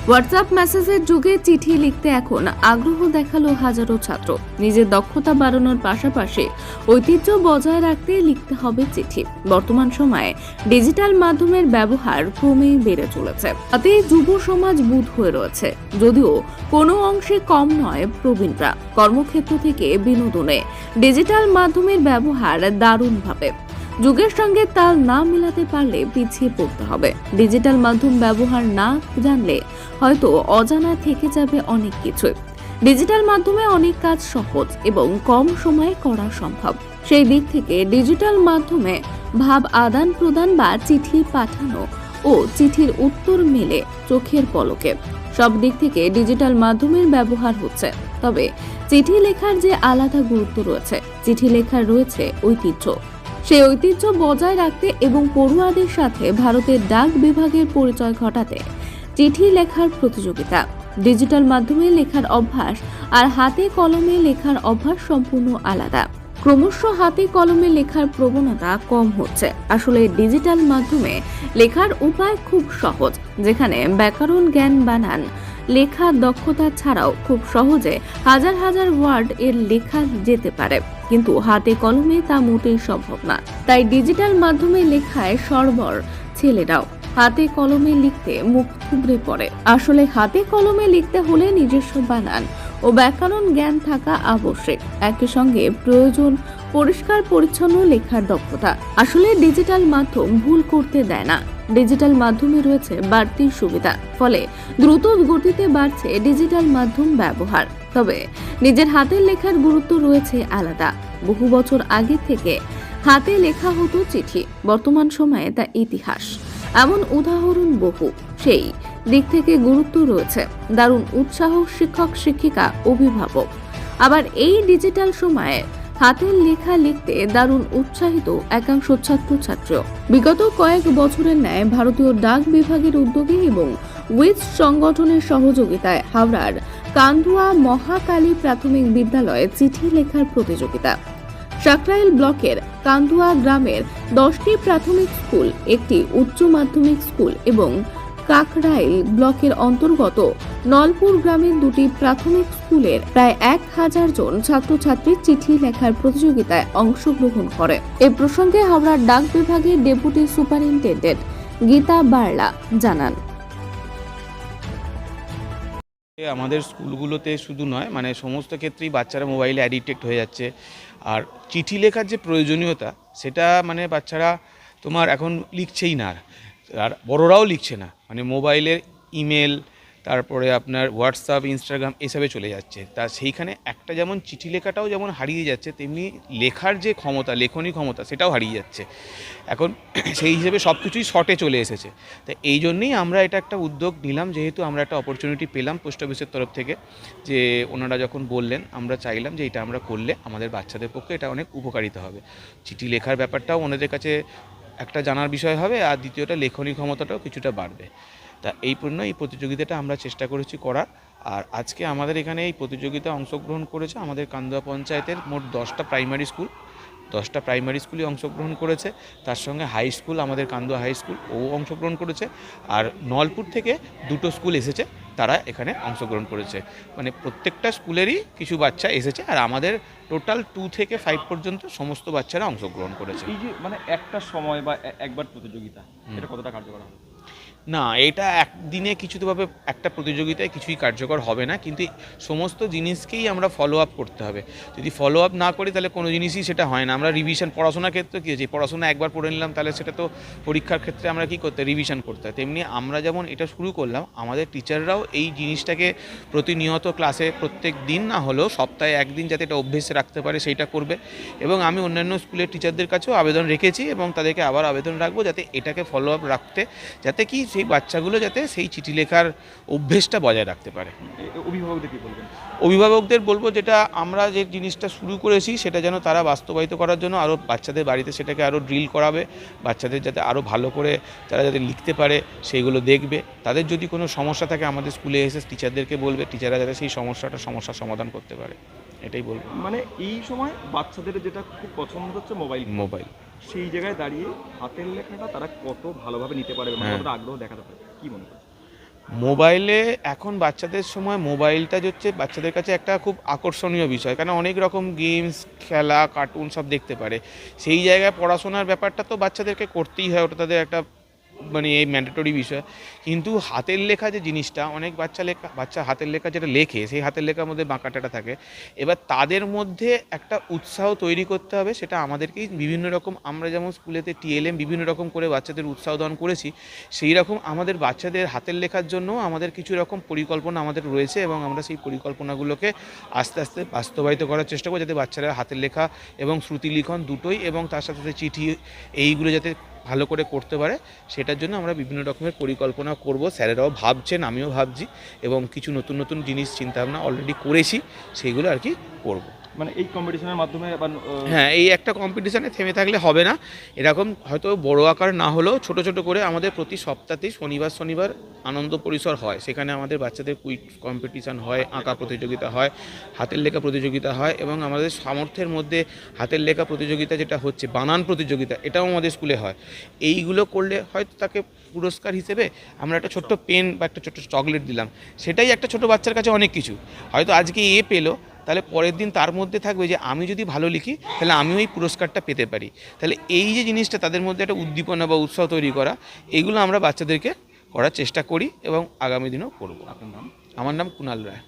WhatsApp মেসেজের যুগে চিঠি লিখতে এখন আগ্রহ দেখালো হাজারো ছাত্র। নিজের দক্ষতা বাড়ানোর পাশাপাশি ঐতিহ্য বজায় রাখতে লিখতে হবে চিঠি। বর্তমান সময়ে ডিজিটাল মাধ্যমের ব্যবহার ক্রমেই বেড়ে চলেছে, তাতে যুব সমাজ বুঁদ হয়ে রয়েছে। যদিও কোনো অংশে কম নয় প্রবীণরা। কর্মক্ষেত্র থেকে বিনোদনে ডিজিটাল মাধ্যমের ব্যবহার দারুণভাবে। যুগের সঙ্গে তাল না মেলাতে পারলে পিছিয়ে পড়তে হবে। ডিজিটাল মাধ্যম ব্যবহার না জানলে হয়তো অজানা থেকে যাবে অনেক কিছু। ডিজিটাল মাধ্যমে অনেক কাজ সহজ এবং কম সময়ে করা সম্ভব। সেই দিক থেকে ডিজিটাল মাধ্যমে ভাব আদান প্রদান বা চিঠি পাঠানো ও চিঠির উত্তর মেলে চোখের পলকে। সব দিক থেকে ডিজিটাল মাধ্যমের ব্যবহার হচ্ছে। তবে চিঠি লেখার যে আলাদা গুরুত্ব রয়েছে, চিঠি লেখার রয়েছে ঐতিহ্য। সেই ঐতিহ্য বজায় রাখতে এবং পড়ুয়াদের সাথে ভারতের ডাক বিভাগের পরিচয় ঘটাতে চিঠি লেখার প্রতিযোগিতা। ডিজিটাল মাধ্যমে লেখার অভ্যাস আর হাতে কলমে লেখার অভ্যাস সম্পূর্ণ আলাদা। ক্রমশ হাতে কলমে লেখার প্রবণতা কম হচ্ছে। আসলে ডিজিটাল মাধ্যমে লেখার উপায় খুব সহজ, যেখানে ব্যাকরণ জ্ঞান, বানান, লেখার দক্ষতা ছাড়াও খুব সহজে হাজার হাজার ওয়ার্ড এর লেখা যেতে পারে, কিন্তু হাতে কলমে তা মোটেই সম্ভব না। তাই ডিজিটাল মাধ্যমে লেখায় সরবর ছেলেরাও হাতে কলমে লিখতে মুখ থুবড়ে পড়ে। আসলে হাতে কলমে লিখতে হলে নিজস্ব বানান ও ব্যাকরণ জ্ঞান থাকা আবশ্যক। একই সঙ্গে প্রয়োজন পরিষ্কার পরিচ্ছন্ন লেখার দক্ষতা। আসলে ডিজিটাল মাধ্যম ভুল করতে দেয় না। ডিজিটাল মাধ্যমে রয়েছে বাড়তি সুবিধা, ফলে দ্রুত গতিতে বাড়ছে ডিজিটাল মাধ্যম ব্যবহার। তবে নিজের হাতের লেখার গুরুত্ব রয়েছে আলাদা। বহু বছর আগে থেকে হাতে লেখা হতো চিঠি, বর্তমান সময়ে তা ইতিহাস। এমন উদাহরণ বহু। সেই দিক থেকে গুরুত্ব রয়েছে দারুণ উৎসাহ শিক্ষক, শিক্ষিকা, অভিভাবক। আবার এই ডিজিটাল সময়ে হাতের লেখা লিখতে দারুণ উৎসাহিত একাংশ ছাত্রছাত্রী। বিগত কয়েক বছরের ন্যায় ভারতীয় ডাক বিভাগের উদ্যোগে এবং উইজ সংগঠনের সহযোগিতায় হাওড়ার কান্দুয়া মহাকালী প্রাথমিক বিদ্যালয়ে চিঠি লেখার প্রতিযোগিতা। সাকরাইল ব্লকের কান্দুয়া গ্রামের 10টি প্রাথমিক স্কুল, একটি উচ্চ মাধ্যমিক স্কুল এবং কাকরাইল ব্লকের অন্তর্গত নলপুর গ্রামের 2টি প্রাথমিক স্কুলের প্রায় 1000 জন ছাত্রছাত্রী চিঠি লেখার প্রতিযোগিতায় অংশগ্রহণ করে। এই প্রসঙ্গে হাওড়ার ডাক বিভাগের ডেপুটি সুপারিনটেন্ডেন্ট গীতা বার্লা জানান, আমাদের স্কুলগুলোতে শুধু নয়, মানে সমস্ত ক্ষেত্রেই বাচ্চারা মোবাইলে অ্যাডিক্টেড হয়ে যাচ্ছে। আর চিঠি লেখার যে প্রয়োজনীয়তা, সেটা মানে বাচ্চারা তোমার এখন লিখছেই না, আর বড়রাও লিখছে না। মানে মোবাইলের ইমেল, তারপরে আপনার হোয়াটসঅ্যাপ, ইনস্টাগ্রাম এসবে চলে যাচ্ছে। তা সেইখানে একটা যেমন চিঠি লেখাটাও যেমন হারিয়ে যাচ্ছে, তেমনি লেখার যে ক্ষমতা, লেখনী ক্ষমতা, সেটাও হারিয়ে যাচ্ছে এখন। সেই হিসেবে সব কিছুই শর্টে চলে এসেছে। তো এই জন্যেই আমরা এটা একটা উদ্যোগ নিলাম, যেহেতু আমরা একটা অপরচুনিটি পেলাম পোস্ট অফিসের তরফ থেকে, যে ওনারা যখন বললেন, আমরা চাইলাম যে এটা আমরা করলে আমাদের বাচ্চাদের পক্ষে এটা অনেক উপকারিতা হবে। চিঠি লেখার ব্যাপারটাও ওনাদের কাছে একটা জানার বিষয় হবে, আর দ্বিতীয়টা লেখনী ক্ষমতাটাও কিছুটা বাড়বে। তা এই জন্য এই প্রতিযোগিতাটা আমরা চেষ্টা করেছি করার। আর আজকে আমাদের এখানে এই প্রতিযোগিতায় অংশগ্রহণ করেছে আমাদের কান্দুয়া পঞ্চায়েতের মোট 10টা প্রাইমারি স্কুল। 10টা প্রাইমারি স্কুলে অংশগ্রহণ করেছে, তার সঙ্গে হাই স্কুল, আমাদের কান্দুয়া হাই স্কুল ও অংশগ্রহণ করেছে। আর নলপুর থেকে 2টো স্কুল এসেছে, তারা এখানে অংশগ্রহণ করেছে। মানে প্রত্যেকটা স্কুলেরই কিছু বাচ্চা এসেছে, আর আমাদের টোটাল 2 থেকে 5 পর্যন্ত সমস্ত বাচ্চারা অংশগ্রহণ করেছে। এই যে মানে একটা সময় বা একবার প্রতিযোগিতা, এটা কতটা কার্যকর হবে? না, এটা একদিনে কিছুভাবে একটা প্রতিযোগিতায় কিছুই কার্যকর হবে না, কিন্তু সমস্ত জিনিসকেই আমরা ফলো আপ করতে হবে। যদি ফলো আপ না করি তাহলে কোনো জিনিসই সেটা হয় না। আমরা রিভিশন, পড়াশোনার ক্ষেত্রে কী হয়েছে, পড়াশোনা একবার পড়ে নিলাম, তাহলে সেটা তো পরীক্ষার ক্ষেত্রে আমরা কী করতে, রিভিশন করতে হয়। তেমনি আমরা যেমন এটা শুরু করলাম, আমাদের টিচাররাও এই জিনিসটাকে প্রতিনিয়ত ক্লাসে প্রত্যেক দিন না হলেও সপ্তাহে একদিন যাতে এটা অভ্যেসে রাখতে পারে সেইটা করবে। এবং আমি অন্যান্য স্কুলের টিচারদের কাছেও আবেদন রেখেছি এবং তাদেরকে আবার আবেদন রাখবো, যাতে এটাকে ফলো আপ রাখতে, যাতে কি সেই বাচ্চাগুলো যাতে সেই চিঠি লেখার অভ্যেসটা বজায় রাখতে পারে। অভিভাবকদের কি বলবেন? অভিভাবকদের বলবো, যেটা আমরা যে জিনিসটা শুরু করেছি সেটা যেন তারা বাস্তবায়িত করার জন্য আরও বাচ্চাদের বাড়িতে সেটাকে আরও ড্রিল করাবে, বাচ্চাদের যাতে আরও ভালো করে তারা যাতে লিখতে পারে সেইগুলো দেখবে। তাদের যদি কোনো সমস্যা থাকে আমাদের স্কুলে এসে টিচারদেরকে বলবে, টিচাররা যাতে সেই সমস্যার সমাধান করতে পারে, এটাই বলবো। মানে এই সময় বাচ্চাদের যেটা খুব পছন্দ হচ্ছে মোবাইল, সেই জায়গায় দাঁড়িয়ে হাতের লেখাটা তারা কত ভালোভাবে নিতে পারে, কতটা আগ্রহ দেখাতে পারে, কি মনে হয়? মোবাইলে এখন বাচ্চাদের সময় মোবাইলটা হচ্ছে বাচ্চাদের কাছে একটা খুব আকর্ষণীয় বিষয়, কারণ অনেক রকম গেমস, খেলা, কার্টুন সব দেখতে পারে। সেই জায়গায় পড়াশোনার ব্যাপারটা তো বাচ্চাদেরকে করতেই হয়, ওটা তাদের একটা মানে এই ম্যান্ডেটরি বিষয়। কিন্তু হাতের লেখা যে জিনিসটা, অনেক বাচ্চা হাতের লেখা যেটা লেখে, সেই হাতের লেখার মধ্যে বাঁকাটাটা থাকে। এবার তাদের মধ্যে একটা উৎসাহ তৈরি করতে হবে, সেটা আমাদেরকেই বিভিন্ন রকম, আমরা যেমন স্কুলেতে টিএলএম বিভিন্ন রকম করে বাচ্চাদের উৎসাহ দান করেছি, সেই রকম আমাদের বাচ্চাদের হাতের লেখার জন্য আমাদের কিছু রকম পরিকল্পনা আমাদের রয়েছে, এবং আমরা সেই পরিকল্পনাগুলোকে আস্তে আস্তে বাস্তবায়িত করার চেষ্টা করব, যাতে বাচ্চারা হাতের লেখা এবং শ্রুতিলিখন দুটোই, এবং তার সাথে সাথে চিঠি, এইগুলো যাতে ভালো করে করতে পারে, সেটার জন্য আমরা বিভিন্ন রকমের পরিকল্পনা করব। স্যারেরাও ভাবছেন, আমিও ভাবছি, এবং কিছু নতুন নতুন জিনিস চিন্তাভাবনা অলরেডি করেছি, সেইগুলো আর কি করব। মানে এই কম্পিটিশনের মাধ্যমে হ্যাঁ, এই একটা কম্পিটিশানে থেমে থাকলে হবে না। এরকম হয়তো বড় আকার না হলেও ছোট ছোট করে আমাদের প্রতি সপ্তাহতেই শনিবার আনন্দ পরিসর হয়, সেখানে আমাদের বাচ্চাদের কুইজ কম্পিটিশান হয়, আঁকা প্রতিযোগিতা হয়, হাতের লেখা প্রতিযোগিতা হয়, এবং আমাদের সামর্থ্যের মধ্যে হাতের লেখা প্রতিযোগিতা যেটা হচ্ছে, বানান প্রতিযোগিতা, এটাও আমাদের স্কুলে হয়। এইগুলো করলে হয়তো তাকে পুরস্কার হিসেবে আমরা একটা ছোট্ট পেন বা একটা ছোট্ট চকলেট দিলাম, সেটাই একটা ছোট বাচ্চার কাছে অনেক কিছু। হয়তো আজকে পেলো, তাহলে পরের দিন তার মধ্যে থাকবে যে আমি যদি ভালো লিখি তাহলে আমিও এই পুরস্কারটা পেতে পারি। তাহলে এই যে জিনিসটা, তাদের মধ্যে একটা উদ্দীপনা বা উৎসাহ তৈরি করা, এইগুলো আমরা বাচ্চাদেরকে করার চেষ্টা করি এবং আগামী দিনেও করব। আপনার নাম? আমার নাম কুণাল রায়।